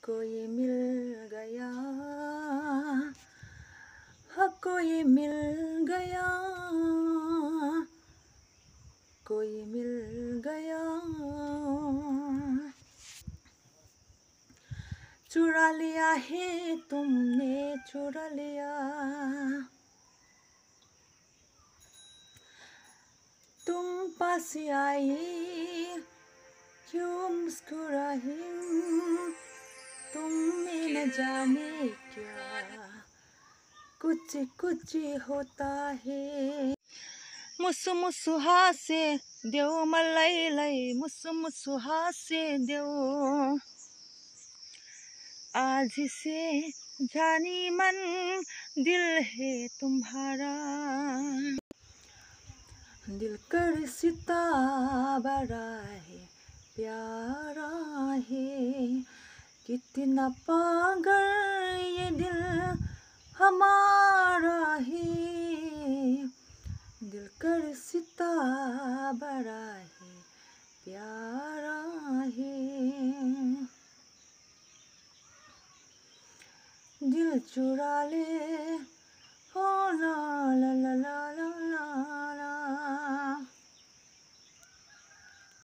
कोई मिल गया, हाँ कोई मिल गया, कोई मिल गया। चुरा लिया है तुमने, चुरा लिया। तुम पास आई क्यों मुस्कुराई, तुम में न जाने क्या कुछ कुछ होता है। मुसु मुसु हासे देऊ मलाई, मुसु मुसु हासे देऊ। आज से जानी मन दिल है तुम्हारा, दिल कर सिता बड़ा है प्यारा है। कितना पागल ये दिल हमारा है, दिल कर सिता बड़ा है प्यारा है। दिल चुरा ले